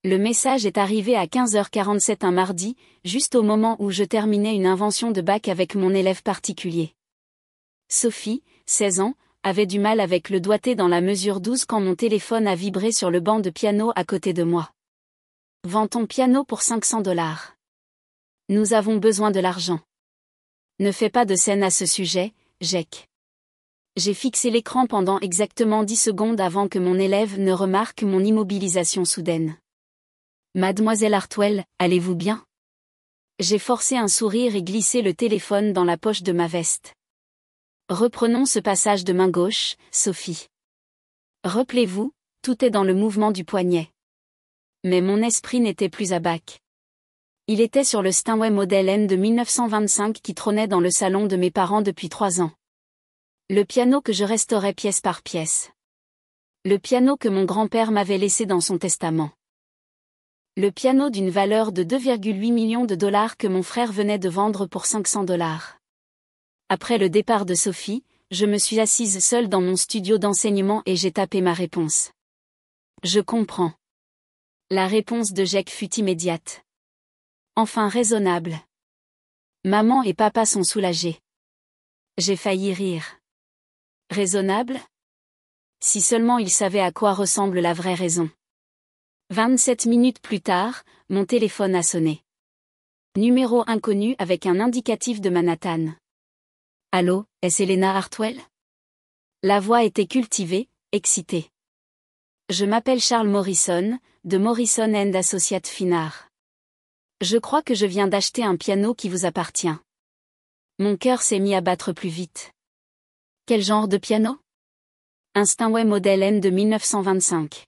Le message est arrivé à 15h47 un mardi, juste au moment où je terminais une invention de bac avec mon élève particulier. Sophie, 16 ans, avait du mal avec le doigté dans la mesure 12 quand mon téléphone a vibré sur le banc de piano à côté de moi. Vends ton piano pour $500. Nous avons besoin de l'argent. Ne fais pas de scène à ce sujet, Jack. J'ai fixé l'écran pendant exactement 10 secondes avant que mon élève ne remarque mon immobilisation soudaine. Mademoiselle Hartwell, allez-vous bien? J'ai forcé un sourire et glissé le téléphone dans la poche de ma veste. Reprenons ce passage de main gauche, Sophie. Rappelez-vous, tout est dans le mouvement du poignet. Mais mon esprit n'était plus à bac. Il était sur le Steinway Model N de 1925 qui trônait dans le salon de mes parents depuis 3 ans. Le piano que je restaurais pièce par pièce. Le piano que mon grand-père m'avait laissé dans son testament. Le piano d'une valeur de 2,8 millions de dollars que mon frère venait de vendre pour $500. Après le départ de Sophie, je me suis assise seule dans mon studio d'enseignement et j'ai tapé ma réponse. Je comprends. La réponse de Jack fut immédiate. Enfin raisonnable. Maman et papa sont soulagés. J'ai failli rire. Raisonnable? Si seulement ils savaient à quoi ressemble la vraie raison. 27 minutes plus tard, mon téléphone a sonné. Numéro inconnu avec un indicatif de Manhattan. Allô, est-ce Elena Hartwell? La voix était cultivée, excitée. Je m'appelle Charles Morrison, de Morrison & Associates Fine Art. Je crois que je viens d'acheter un piano qui vous appartient. Mon cœur s'est mis à battre plus vite. Quel genre de piano? Un Steinway Model N de 1925.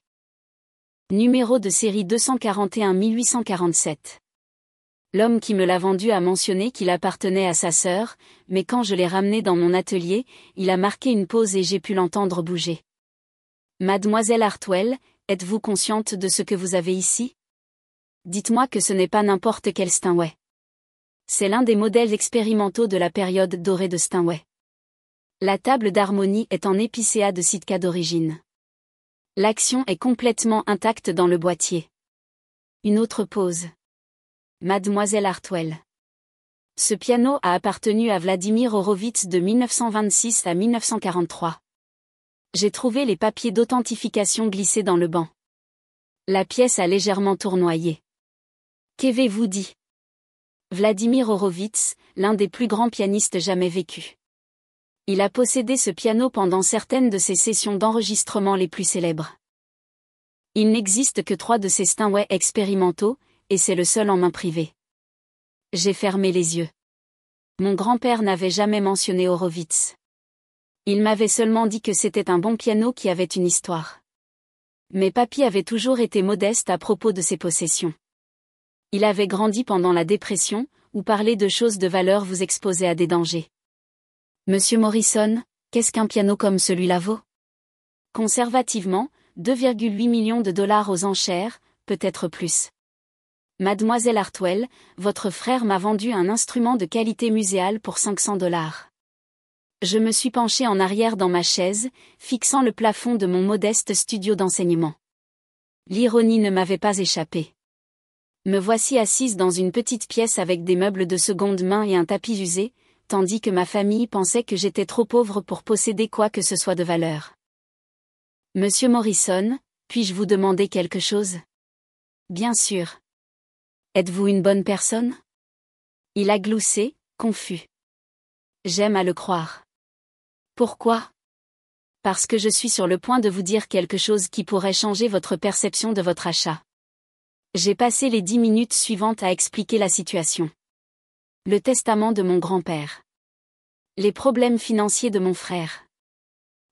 Numéro de série 241-1847. L'homme qui me l'a vendu a mentionné qu'il appartenait à sa sœur, mais quand je l'ai ramené dans mon atelier, il a marqué une pause et j'ai pu l'entendre bouger. Mademoiselle Hartwell, êtes-vous consciente de ce que vous avez ici? Dites-moi que ce n'est pas n'importe quel Steinway. C'est l'un des modèles expérimentaux de la période dorée de Steinway. La table d'harmonie est en épicéa de Sitka d'origine. L'action est complètement intacte dans le boîtier. Une autre pause. Mademoiselle Hartwell. Ce piano a appartenu à Vladimir Horowitz de 1926 à 1943. J'ai trouvé les papiers d'authentification glissés dans le banc. La pièce a légèrement tournoyé. Qu'avez-vous dit? Vladimir Horowitz, l'un des plus grands pianistes jamais vécus. Il a possédé ce piano pendant certaines de ses sessions d'enregistrement les plus célèbres. Il n'existe que 3 de ces Steinway expérimentaux, et c'est le seul en main privée. J'ai fermé les yeux. Mon grand-père n'avait jamais mentionné Horowitz. Il m'avait seulement dit que c'était un bon piano qui avait une histoire. Mais papy avait toujours été modeste à propos de ses possessions. Il avait grandi pendant la dépression, où parler de choses de valeur vous exposait à des dangers. Monsieur Morrison, qu'est-ce qu'un piano comme celui-là vaut? Conservativement, 2,8 millions de dollars aux enchères, peut-être plus. Mademoiselle Hartwell, votre frère m'a vendu un instrument de qualité muséale pour $500. Je me suis penchée en arrière dans ma chaise, fixant le plafond de mon modeste studio d'enseignement. L'ironie ne m'avait pas échappé. Me voici assise dans une petite pièce avec des meubles de seconde main et un tapis usé, tandis que ma famille pensait que j'étais trop pauvre pour posséder quoi que ce soit de valeur. Monsieur Morrison, puis-je vous demander quelque chose? Bien sûr. Êtes-vous une bonne personne? Il a gloussé, confus. J'aime à le croire. Pourquoi? Parce que je suis sur le point de vous dire quelque chose qui pourrait changer votre perception de votre achat. J'ai passé les 10 minutes suivantes à expliquer la situation. Le testament de mon grand-père. Les problèmes financiers de mon frère.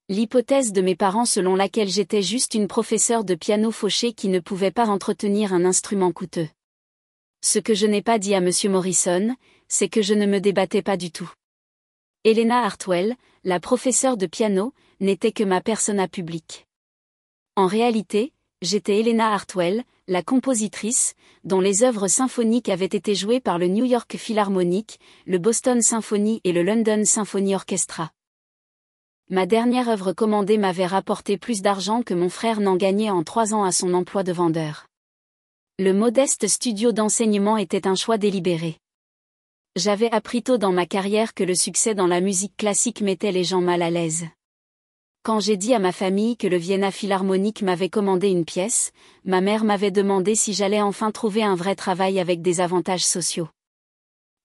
L'hypothèse de mes parents selon laquelle j'étais juste une professeure de piano fauchée qui ne pouvait pas entretenir un instrument coûteux. Ce que je n'ai pas dit à Monsieur Morrison, c'est que je ne me débattais pas du tout. Elena Hartwell, la professeure de piano, n'était que ma persona publique. En réalité, j'étais Elena Hartwell, la compositrice, dont les œuvres symphoniques avaient été jouées par le New York Philharmonic, le Boston Symphony et le London Symphony Orchestra. Ma dernière œuvre commandée m'avait rapporté plus d'argent que mon frère n'en gagnait en 3 ans à son emploi de vendeur. Le modeste studio d'enseignement était un choix délibéré. J'avais appris tôt dans ma carrière que le succès dans la musique classique mettait les gens mal à l'aise. Quand j'ai dit à ma famille que le Vienna Philharmonic m'avait commandé une pièce, ma mère m'avait demandé si j'allais enfin trouver un vrai travail avec des avantages sociaux.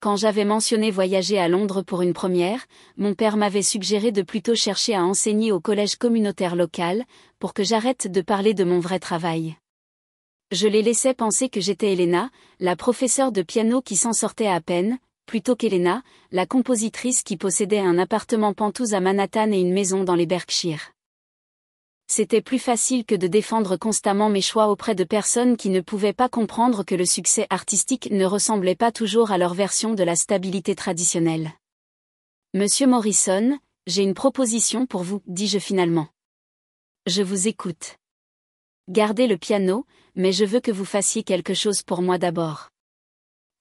Quand j'avais mentionné voyager à Londres pour une première, mon père m'avait suggéré de plutôt chercher à enseigner au collège communautaire local, pour que j'arrête de parler de mon vrai travail. Je les laissais penser que j'étais Elena, la professeure de piano qui s'en sortait à peine, plutôt qu'Elena, la compositrice qui possédait un appartement penthouse à Manhattan et une maison dans les Berkshires. C'était plus facile que de défendre constamment mes choix auprès de personnes qui ne pouvaient pas comprendre que le succès artistique ne ressemblait pas toujours à leur version de la stabilité traditionnelle. Monsieur Morrison, j'ai une proposition pour vous, dis-je finalement. Je vous écoute. Gardez le piano, mais je veux que vous fassiez quelque chose pour moi d'abord.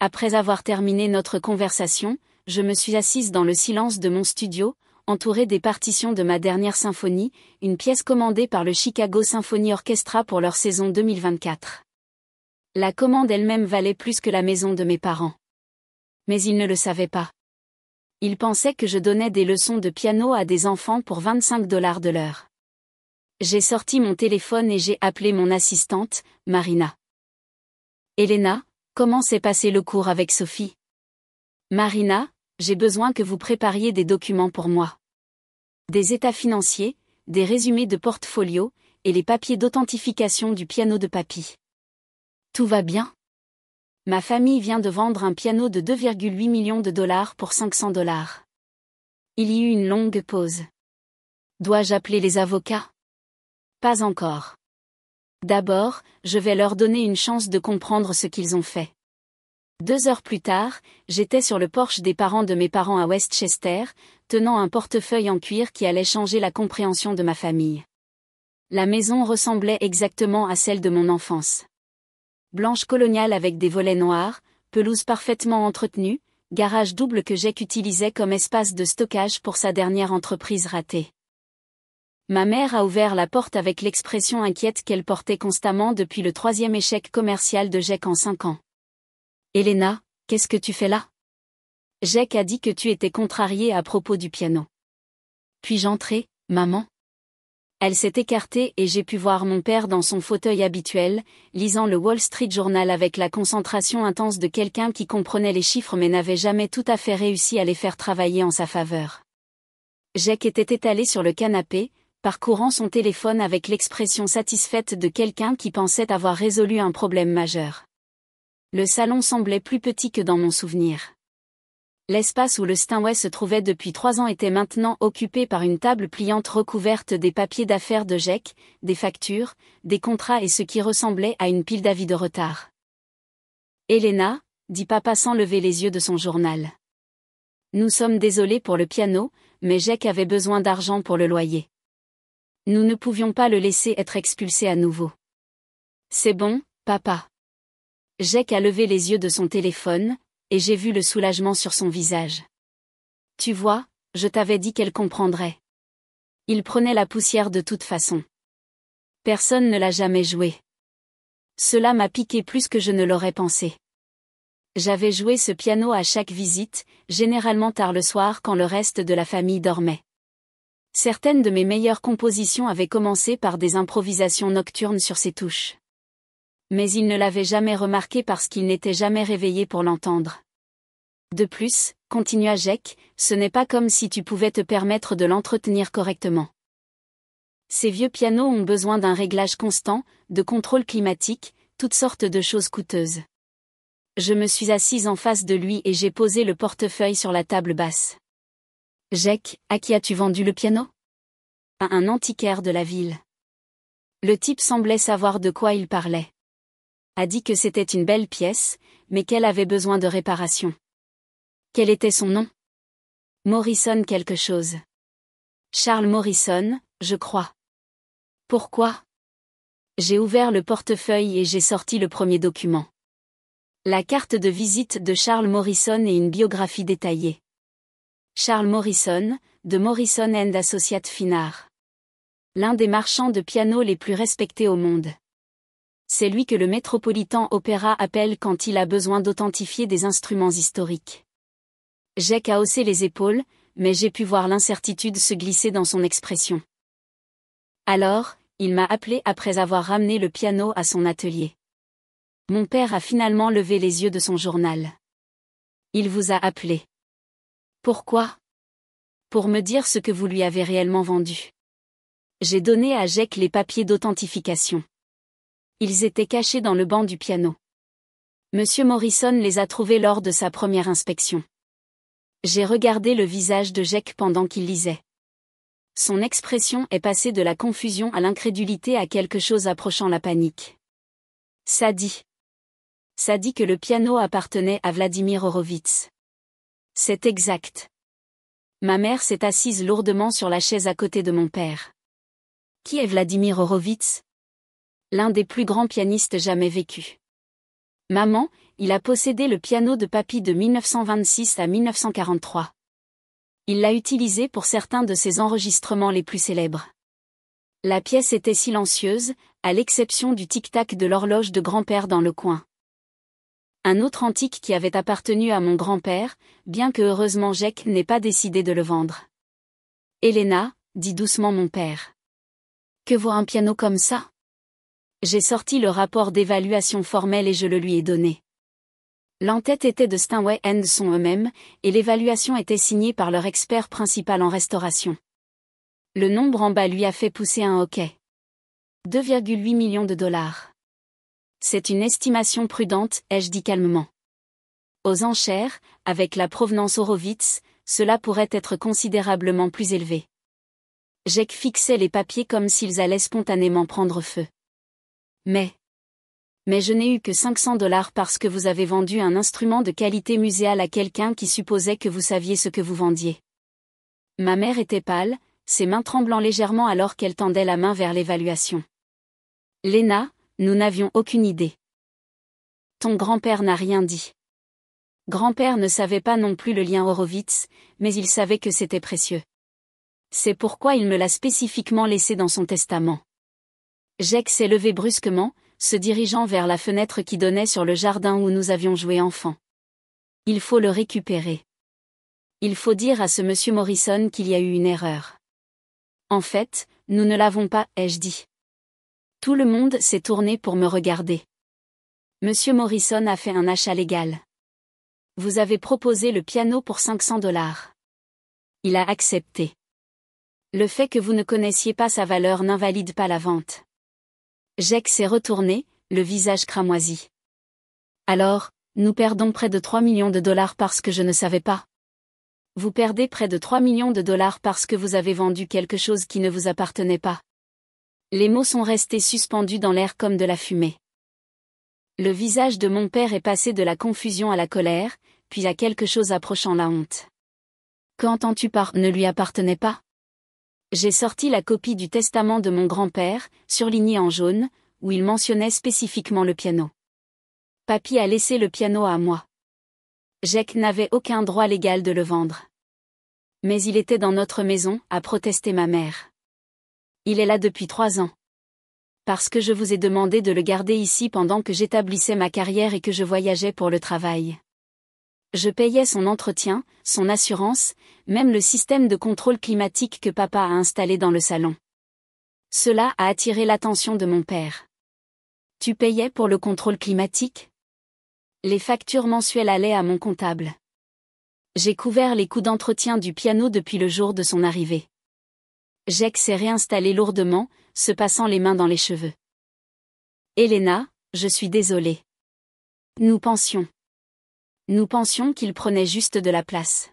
Après avoir terminé notre conversation, je me suis assise dans le silence de mon studio, entourée des partitions de ma dernière symphonie, une pièce commandée par le Chicago Symphony Orchestra pour leur saison 2024. La commande elle-même valait plus que la maison de mes parents. Mais ils ne le savaient pas. Ils pensaient que je donnais des leçons de piano à des enfants pour 25 $ de l'heure. J'ai sorti mon téléphone et j'ai appelé mon assistante, Marina. Elena, comment s'est passé le cours avec Sophie? Marina, j'ai besoin que vous prépariez des documents pour moi. Des états financiers, des résumés de portfolio, et les papiers d'authentification du piano de papy. Tout va bien? Ma famille vient de vendre un piano de 2,8 millions de dollars pour 500 $. Il y eut une longue pause. Dois-je appeler les avocats? Pas encore. D'abord, je vais leur donner une chance de comprendre ce qu'ils ont fait. 2 heures plus tard, j'étais sur le porche des parents de mes parents à Westchester, tenant un portefeuille en cuir qui allait changer la compréhension de ma famille. La maison ressemblait exactement à celle de mon enfance. Blanche coloniale avec des volets noirs, pelouse parfaitement entretenue, garage double que Jack utilisait comme espace de stockage pour sa dernière entreprise ratée. Ma mère a ouvert la porte avec l'expression inquiète qu'elle portait constamment depuis le 3e échec commercial de Jack en 5 ans. Elena, qu'est-ce que tu fais là? Jack a dit que tu étais contrariée à propos du piano. Puis-je entrer, maman? Elle s'est écartée et j'ai pu voir mon père dans son fauteuil habituel, lisant le Wall Street Journal avec la concentration intense de quelqu'un qui comprenait les chiffres mais n'avait jamais tout à fait réussi à les faire travailler en sa faveur. Jack était étalé sur le canapé, parcourant son téléphone avec l'expression satisfaite de quelqu'un qui pensait avoir résolu un problème majeur. Le salon semblait plus petit que dans mon souvenir. L'espace où le Steinway se trouvait depuis 3 ans était maintenant occupé par une table pliante recouverte des papiers d'affaires de Jack, des factures, des contrats et ce qui ressemblait à une pile d'avis de retard. Elena, dit papa sans lever les yeux de son journal. Nous sommes désolés pour le piano, mais Jack avait besoin d'argent pour le loyer. Nous ne pouvions pas le laisser être expulsé à nouveau. C'est bon, papa. Jack a levé les yeux de son téléphone, et j'ai vu le soulagement sur son visage. Tu vois, je t'avais dit qu'elle comprendrait. Il prenait la poussière de toute façon. Personne ne l'a jamais joué. Cela m'a piqué plus que je ne l'aurais pensé. J'avais joué ce piano à chaque visite, généralement tard le soir quand le reste de la famille dormait. Certaines de mes meilleures compositions avaient commencé par des improvisations nocturnes sur ses touches. Mais il ne l'avait jamais remarqué parce qu'il n'était jamais réveillé pour l'entendre. De plus, continua Jack, ce n'est pas comme si tu pouvais te permettre de l'entretenir correctement. Ces vieux pianos ont besoin d'un réglage constant, de contrôle climatique, toutes sortes de choses coûteuses. Je me suis assise en face de lui et j'ai posé le portefeuille sur la table basse. Jack, à qui as-tu vendu le piano? À un antiquaire de la ville. Le type semblait savoir de quoi il parlait. A dit que c'était une belle pièce, mais qu'elle avait besoin de réparation. Quel était son nom? Morrison quelque chose. Charles Morrison, je crois. Pourquoi? J'ai ouvert le portefeuille et j'ai sorti le premier document. La carte de visite de Charles Morrison et une biographie détaillée. Charles Morrison, de Morrison & Associates Fine Art. L'un des marchands de piano les plus respectés au monde. C'est lui que le Metropolitan Opera appelle quand il a besoin d'authentifier des instruments historiques. Jake a haussé les épaules, mais j'ai pu voir l'incertitude se glisser dans son expression. Alors, il m'a appelé après avoir ramené le piano à son atelier. Mon père a finalement levé les yeux de son journal. Il vous a appelé. Pourquoi? Pour me dire ce que vous lui avez réellement vendu. J'ai donné à Jake les papiers d'authentification. Ils étaient cachés dans le banc du piano. Monsieur Morrison les a trouvés lors de sa première inspection. J'ai regardé le visage de Jake pendant qu'il lisait. Son expression est passée de la confusion à l'incrédulité à quelque chose approchant la panique. Ça dit que le piano appartenait à Vladimir Horowitz. C'est exact. Ma mère s'est assise lourdement sur la chaise à côté de mon père. Qui est Vladimir Horowitz? L'un des plus grands pianistes jamais vécus. Maman, il a possédé le piano de papy de 1926 à 1943. Il l'a utilisé pour certains de ses enregistrements les plus célèbres. La pièce était silencieuse, à l'exception du tic-tac de l'horloge de grand-père dans le coin. Un autre antique qui avait appartenu à mon grand-père, bien que heureusement Jake n'ait pas décidé de le vendre. Elena, dit doucement mon père. Que vaut un piano comme ça? J'ai sorti le rapport d'évaluation formel et je le lui ai donné. L'entête était de Steinway & Son eux-mêmes, et l'évaluation était signée par leur expert principal en restauration. Le nombre en bas lui a fait pousser un hoquet. 2,8 millions de dollars. C'est une estimation prudente, ai-je dit calmement. Aux enchères, avec la provenance Horowitz, cela pourrait être considérablement plus élevé. Jake fixait les papiers comme s'ils allaient spontanément prendre feu. Mais je n'ai eu que 500 $ parce que vous avez vendu un instrument de qualité muséale à quelqu'un qui supposait que vous saviez ce que vous vendiez. Ma mère était pâle, ses mains tremblant légèrement alors qu'elle tendait la main vers l'évaluation. Lena, nous n'avions aucune idée. Ton grand-père n'a rien dit. Grand-père ne savait pas non plus le lien Horowitz, mais il savait que c'était précieux. C'est pourquoi il me l'a spécifiquement laissé dans son testament. Jake s'est levé brusquement, se dirigeant vers la fenêtre qui donnait sur le jardin où nous avions joué enfant. Il faut le récupérer. Il faut dire à ce monsieur Morrison qu'il y a eu une erreur. En fait, nous ne l'avons pas, ai-je dit. Tout le monde s'est tourné pour me regarder. Monsieur Morrison a fait un achat légal. Vous avez proposé le piano pour 500 $. Il a accepté. Le fait que vous ne connaissiez pas sa valeur n'invalide pas la vente. Jake s'est retourné, le visage cramoisi. Alors, nous perdons près de 3 millions de dollars parce que je ne savais pas. Vous perdez près de 3 millions de dollars parce que vous avez vendu quelque chose qui ne vous appartenait pas. Les mots sont restés suspendus dans l'air comme de la fumée. Le visage de mon père est passé de la confusion à la colère, puis à quelque chose approchant la honte. Qu'entends-tu par « ne lui appartenait pas » ? J'ai sorti la copie du testament de mon grand-père, surlignée en jaune, où il mentionnait spécifiquement le piano. Papy a laissé le piano à moi. Jake n'avait aucun droit légal de le vendre. Mais il était dans notre maison, a protesté ma mère. Il est là depuis 3 ans. Parce que je vous ai demandé de le garder ici pendant que j'établissais ma carrière et que je voyageais pour le travail. Je payais son entretien, son assurance, même le système de contrôle climatique que papa a installé dans le salon. Cela a attiré l'attention de mon père. Tu payais pour le contrôle climatique? Les factures mensuelles allaient à mon comptable. J'ai couvert les coûts d'entretien du piano depuis le jour de son arrivée. Jake s'est réinstallé lourdement, se passant les mains dans les cheveux. Elena, je suis désolée. Nous pensions qu'il prenait juste de la place.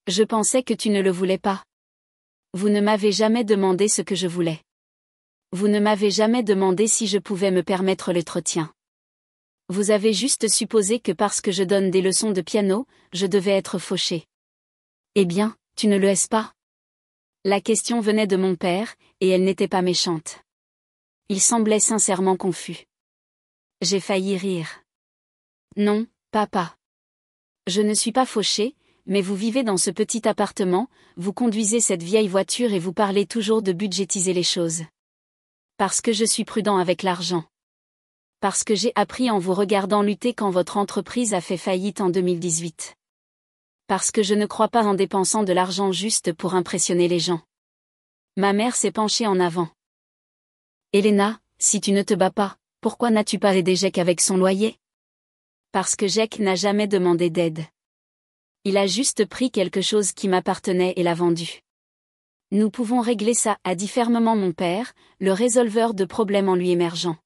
Je pensais que tu ne le voulais pas. Vous ne m'avez jamais demandé ce que je voulais. Vous ne m'avez jamais demandé si je pouvais me permettre l'entretien. Vous avez juste supposé que parce que je donne des leçons de piano, je devais être fauchée. Eh bien, tu ne le es pas? La question venait de mon père, et elle n'était pas méchante. Il semblait sincèrement confus. J'ai failli rire. Non, papa. Je ne suis pas fauchée, mais vous vivez dans ce petit appartement, vous conduisez cette vieille voiture et vous parlez toujours de budgétiser les choses. Parce que je suis prudent avec l'argent. Parce que j'ai appris en vous regardant lutter quand votre entreprise a fait faillite en 2018. Parce que je ne crois pas en dépensant de l'argent juste pour impressionner les gens. Ma mère s'est penchée en avant. Elena, si tu ne te bats pas, pourquoi n'as-tu pas aidé Jack avec son loyer? Parce que Jack n'a jamais demandé d'aide. Il a juste pris quelque chose qui m'appartenait et l'a vendu. Nous pouvons régler ça, a dit fermement mon père, le résolveur de problèmes en lui émergeant.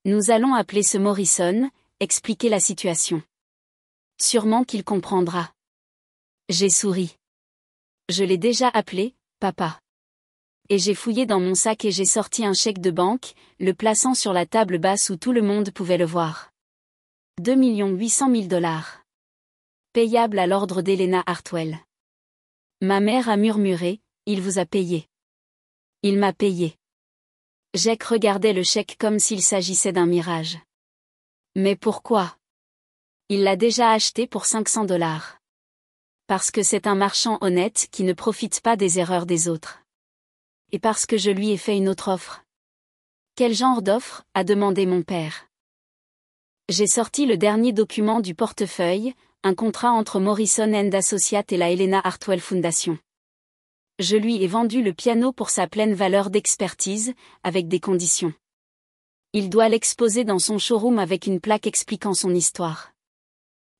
Nous allons appeler ce Morrison, expliquer la situation. Sûrement qu'il comprendra. J'ai souri. Je l'ai déjà appelé, papa. Et j'ai fouillé dans mon sac et j'ai sorti un chèque de banque, le plaçant sur la table basse où tout le monde pouvait le voir. 2 800 000 $. Payable à l'ordre d'Elena Hartwell. Ma mère a murmuré, il vous a payé. Il m'a payé. Jack regardait le chèque comme s'il s'agissait d'un mirage. Mais pourquoi? Il l'a déjà acheté pour 500 $. Parce que c'est un marchand honnête qui ne profite pas des erreurs des autres. Et parce que je lui ai fait une autre offre. Quel genre d'offre? A demandé mon père. J'ai sorti le dernier document du portefeuille, un contrat entre Morrison & Associates et la Elena Hartwell Foundation. Je lui ai vendu le piano pour sa pleine valeur d'expertise, avec des conditions. Il doit l'exposer dans son showroom avec une plaque expliquant son histoire.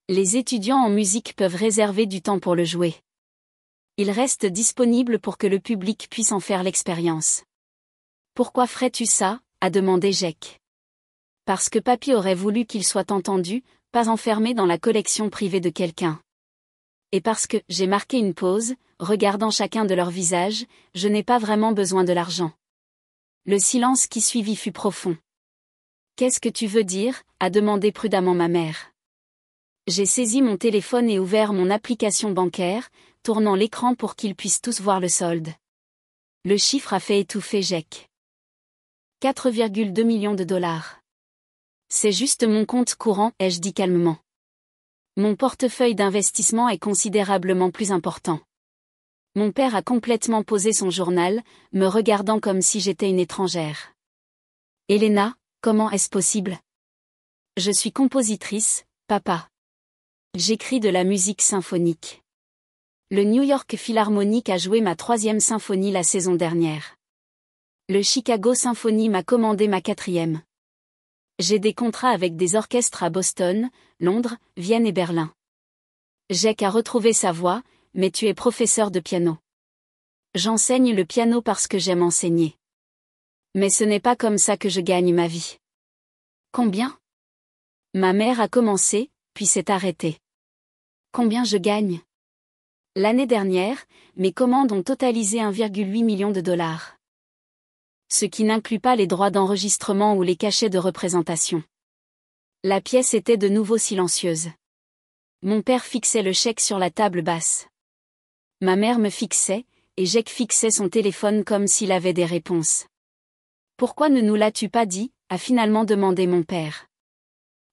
Les étudiants en musique peuvent réserver du temps pour le jouer. Il reste disponible pour que le public puisse en faire l'expérience. Pourquoi ferais-tu ça? A demandé Jack. Parce que papy aurait voulu qu'il soit entendu, pas enfermé dans la collection privée de quelqu'un. Et parce que, j'ai marqué une pause, regardant chacun de leurs visages, je n'ai pas vraiment besoin de l'argent. Le silence qui suivit fut profond. Qu'est-ce que tu veux dire? A demandé prudemment ma mère. J'ai saisi mon téléphone et ouvert mon application bancaire, tournant l'écran pour qu'ils puissent tous voir le solde. Le chiffre a fait étouffer Jack. 4,2 millions de $. C'est juste mon compte courant, ai-je dit calmement. Mon portefeuille d'investissement est considérablement plus important. Mon père a complètement posé son journal, me regardant comme si j'étais une étrangère. Elena, comment est-ce possible? Je suis compositrice, papa. J'écris de la musique symphonique. Le New York Philharmonic a joué ma 3e symphonie la saison dernière. Le Chicago Symphony m'a commandé ma 4e. J'ai des contrats avec des orchestres à Boston, Londres, Vienne et Berlin. Jack a retrouvé sa voix, mais tu es professeur de piano. J'enseigne le piano parce que j'aime enseigner. Mais ce n'est pas comme ça que je gagne ma vie. Combien? Ma mère a commencé, puis s'est arrêtée. Combien je gagne? L'année dernière, mes commandes ont totalisé 1,8 million de $. Ce qui n'inclut pas les droits d'enregistrement ou les cachets de représentation. La pièce était de nouveau silencieuse. Mon père fixait le chèque sur la table basse. Ma mère me fixait, et Jack fixait son téléphone comme s'il avait des réponses. Pourquoi ne nous l'as-tu pas dit? A finalement demandé mon père.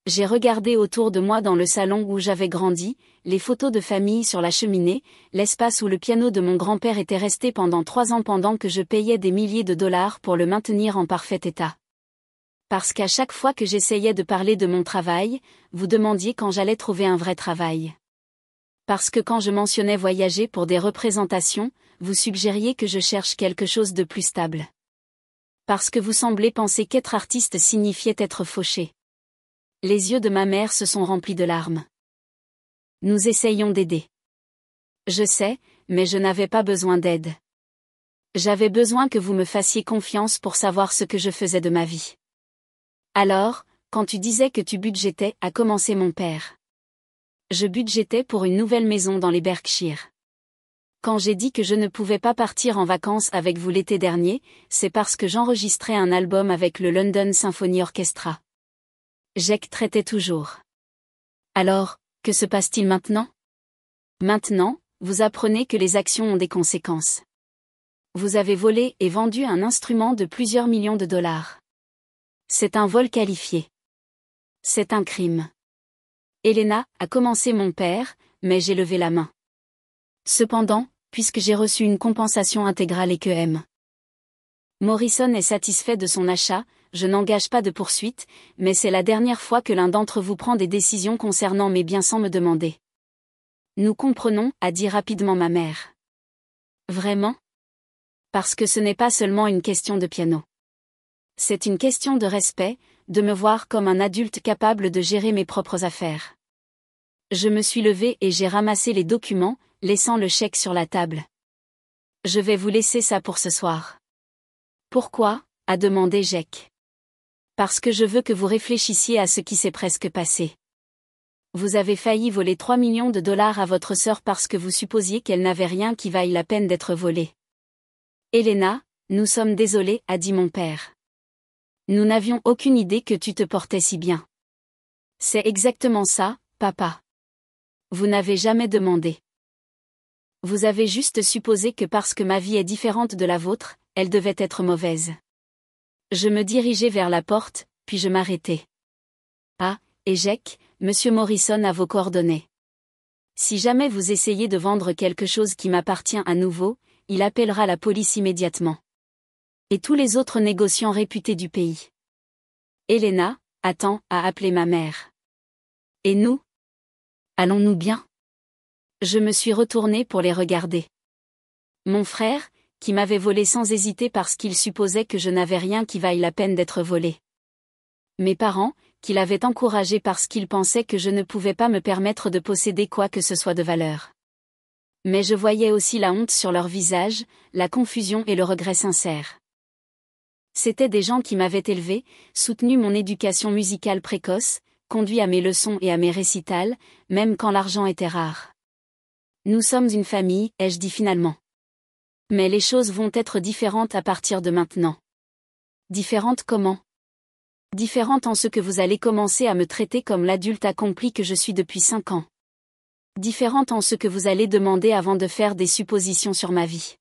J'ai regardé autour de moi dans le salon où j'avais grandi, les photos de famille sur la cheminée, l'espace où le piano de mon grand-père était resté pendant 3 ans pendant que je payais des milliers de dollars pour le maintenir en parfait état. Parce qu'à chaque fois que j'essayais de parler de mon travail, vous demandiez quand j'allais trouver un vrai travail. Parce que quand je mentionnais voyager pour des représentations, vous suggériez que je cherche quelque chose de plus stable. Parce que vous semblez penser qu'être artiste signifiait être fauché. Les yeux de ma mère se sont remplis de larmes. Nous essayons d'aider. Je sais, mais je n'avais pas besoin d'aide. J'avais besoin que vous me fassiez confiance pour savoir ce que je faisais de ma vie. Alors, quand tu disais que tu budgétais, a commencé mon père. Je budgétais pour une nouvelle maison dans les Berkshires. Quand j'ai dit que je ne pouvais pas partir en vacances avec vous l'été dernier, c'est parce que j'enregistrais un album avec le London Symphony Orchestra. Jack traitait toujours. Alors, que se passe-t-il maintenant? Maintenant, vous apprenez que les actions ont des conséquences. Vous avez volé et vendu un instrument de plusieurs millions de $. C'est un vol qualifié. C'est un crime. Elena, a commencé mon père, mais j'ai levé la main. Cependant, puisque j'ai reçu une compensation intégrale et que M. Morrison est satisfait de son achat, je n'engage pas de poursuite, mais c'est la dernière fois que l'un d'entre vous prend des décisions concernant mes biens sans me demander. Nous comprenons, a dit rapidement ma mère. Vraiment? Parce que ce n'est pas seulement une question de piano. C'est une question de respect, de me voir comme un adulte capable de gérer mes propres affaires. Je me suis levée et j'ai ramassé les documents, laissant le chèque sur la table. Je vais vous laisser ça pour ce soir. Pourquoi? A demandé Jake. Parce que je veux que vous réfléchissiez à ce qui s'est presque passé. Vous avez failli voler 3 millions de dollars à votre sœur parce que vous supposiez qu'elle n'avait rien qui vaille la peine d'être volé. Elena, nous sommes désolés, a dit mon père. Nous n'avions aucune idée que tu te portais si bien. C'est exactement ça, papa. Vous n'avez jamais demandé. Vous avez juste supposé que parce que ma vie est différente de la vôtre, elle devait être mauvaise. Je me dirigeai vers la porte, puis je m'arrêtai. Ah, et Jake, Monsieur Morrison a vos coordonnées. Si jamais vous essayez de vendre quelque chose qui m'appartient à nouveau, il appellera la police immédiatement. Et tous les autres négociants réputés du pays. Elena, attends, a appelé ma mère. Et nous? Allons-nous bien? Je me suis retournée pour les regarder. Mon frère, qui m'avait volé sans hésiter parce qu'il supposait que je n'avais rien qui vaille la peine d'être volé. Mes parents, qui l'avaient encouragé parce qu'ils pensaient que je ne pouvais pas me permettre de posséder quoi que ce soit de valeur. Mais je voyais aussi la honte sur leur visage, la confusion et le regret sincère. C'étaient des gens qui m'avaient élevé, soutenu mon éducation musicale précoce, conduit à mes leçons et à mes récitals, même quand l'argent était rare. Nous sommes une famille, ai-je dit finalement. Mais les choses vont être différentes à partir de maintenant. Différentes comment? Différentes en ce que vous allez commencer à me traiter comme l'adulte accompli que je suis depuis 5 ans. Différentes en ce que vous allez demander avant de faire des suppositions sur ma vie.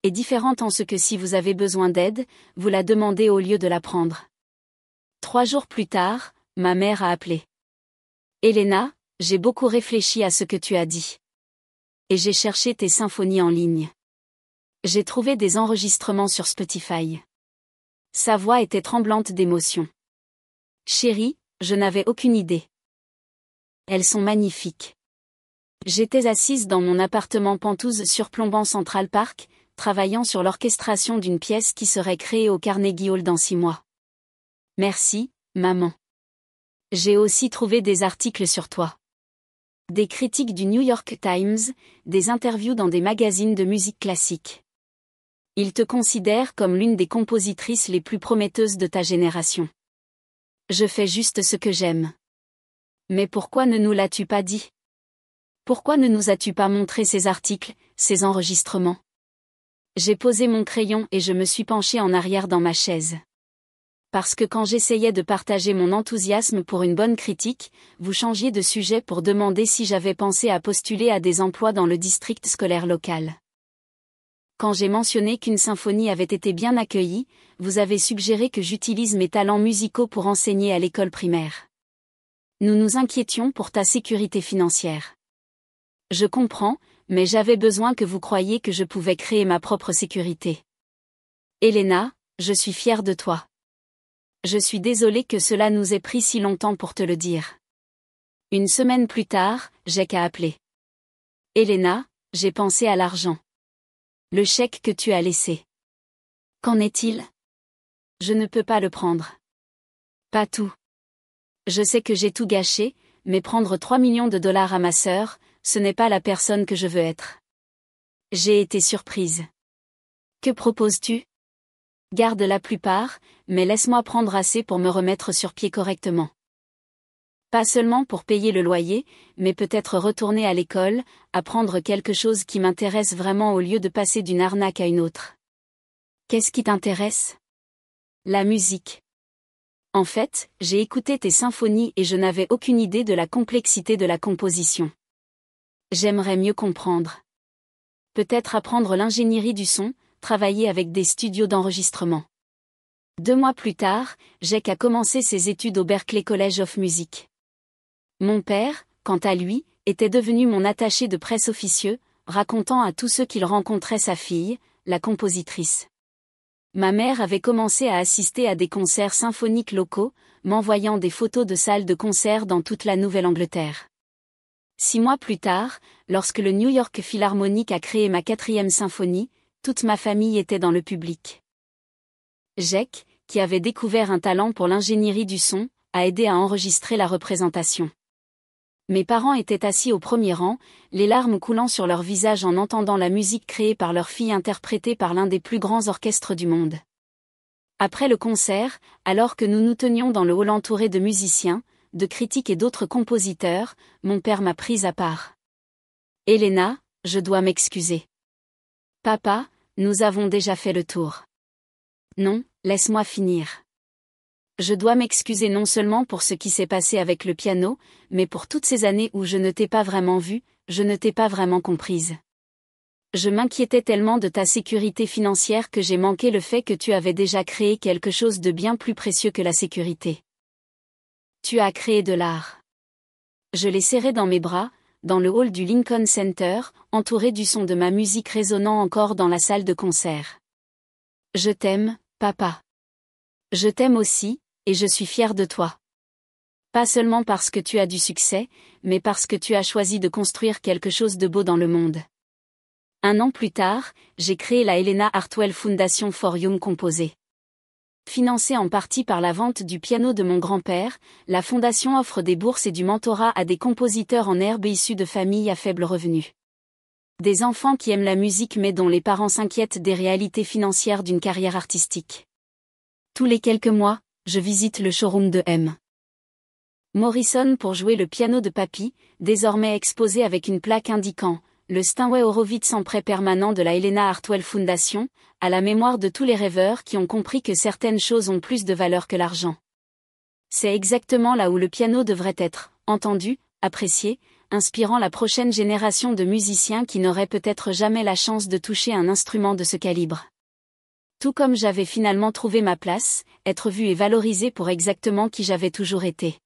Et différentes en ce que si vous avez besoin d'aide, vous la demandez au lieu de la prendre. 3 jours plus tard, ma mère a appelé. Elena, j'ai beaucoup réfléchi à ce que tu as dit. Et j'ai cherché tes symphonies en ligne. J'ai trouvé des enregistrements sur Spotify. Sa voix était tremblante d'émotion. Chérie, je n'avais aucune idée. Elles sont magnifiques. J'étais assise dans mon appartement Penthouse surplombant Central Park, travaillant sur l'orchestration d'une pièce qui serait créée au Carnegie Hall dans 6 mois. Merci, maman. J'ai aussi trouvé des articles sur toi. Des critiques du New York Times, des interviews dans des magazines de musique classique. Ils te considèrent comme l'une des compositrices les plus prometteuses de ta génération. Je fais juste ce que j'aime. Mais pourquoi ne nous l'as-tu pas dit? Pourquoi ne nous as-tu pas montré ces articles, ces enregistrements? J'ai posé mon crayon et je me suis penchée en arrière dans ma chaise. Parce que quand j'essayais de partager mon enthousiasme pour une bonne critique, vous changiez de sujet pour demander si j'avais pensé à postuler à des emplois dans le district scolaire local. Quand j'ai mentionné qu'une symphonie avait été bien accueillie, vous avez suggéré que j'utilise mes talents musicaux pour enseigner à l'école primaire. Nous nous inquiétions pour ta sécurité financière. Je comprends, mais j'avais besoin que vous croyiez que je pouvais créer ma propre sécurité. Elena, je suis fière de toi. Je suis désolée que cela nous ait pris si longtemps pour te le dire. 1 semaine plus tard, Jake a appelé. Elena, j'ai pensé à l'argent. Le chèque que tu as laissé. Qu'en est-il? Je ne peux pas le prendre. Pas tout. Je sais que j'ai tout gâché, mais prendre 3 millions de dollars à ma sœur, ce n'est pas la personne que je veux être. J'ai été surprise. Que proposes-tu? Garde la plupart, mais laisse-moi prendre assez pour me remettre sur pied correctement. Pas seulement pour payer le loyer, mais peut-être retourner à l'école, apprendre quelque chose qui m'intéresse vraiment au lieu de passer d'une arnaque à une autre. Qu'est-ce qui t'intéresse? La musique. En fait, j'ai écouté tes symphonies et je n'avais aucune idée de la complexité de la composition. J'aimerais mieux comprendre. Peut-être apprendre l'ingénierie du son, travailler avec des studios d'enregistrement. 2 mois plus tard, Jake a commencé ses études au Berklee College of Music. Mon père, quant à lui, était devenu mon attaché de presse officieux, racontant à tous ceux qu'il rencontrait sa fille, la compositrice. Ma mère avait commencé à assister à des concerts symphoniques locaux, m'envoyant des photos de salles de concert dans toute la Nouvelle-Angleterre. 6 mois plus tard, lorsque le New York Philharmonic a créé ma 4e symphonie, toute ma famille était dans le public. Jake, qui avait découvert un talent pour l'ingénierie du son, a aidé à enregistrer la représentation. Mes parents étaient assis au premier rang, les larmes coulant sur leur visage en entendant la musique créée par leur fille interprétée par l'un des plus grands orchestres du monde. Après le concert, alors que nous nous tenions dans le hall entouré de musiciens, de critiques et d'autres compositeurs, mon père m'a prise à part. « Elena, je dois m'excuser. »« Papa, nous avons déjà fait le tour. »« Non, laisse-moi finir. » Je dois m'excuser non seulement pour ce qui s'est passé avec le piano, mais pour toutes ces années où je ne t'ai pas vraiment vue, je ne t'ai pas vraiment comprise. Je m'inquiétais tellement de ta sécurité financière que j'ai manqué le fait que tu avais déjà créé quelque chose de bien plus précieux que la sécurité. Tu as créé de l'art. Je l'ai serré dans mes bras, dans le hall du Lincoln Center, entouré du son de ma musique résonnant encore dans la salle de concert. Je t'aime, papa. Je t'aime aussi, et je suis fière de toi. Pas seulement parce que tu as du succès, mais parce que tu as choisi de construire quelque chose de beau dans le monde. 1 an plus tard, j'ai créé la Helena Hartwell Foundation for Young Composers. Financée en partie par la vente du piano de mon grand-père, la fondation offre des bourses et du mentorat à des compositeurs en herbe issus de familles à faible revenu. Des enfants qui aiment la musique mais dont les parents s'inquiètent des réalités financières d'une carrière artistique. Tous les quelques mois, je visite le showroom de M. Morrison pour jouer le piano de papy, désormais exposé avec une plaque indiquant « Le Steinway Horowitz en prêt permanent de la Helena Hartwell Foundation », à la mémoire de tous les rêveurs qui ont compris que certaines choses ont plus de valeur que l'argent. C'est exactement là où le piano devrait être, entendu, apprécié, inspirant la prochaine génération de musiciens qui n'auraient peut-être jamais la chance de toucher un instrument de ce calibre. Tout comme j'avais finalement trouvé ma place, être vue et valorisée pour exactement qui j'avais toujours été.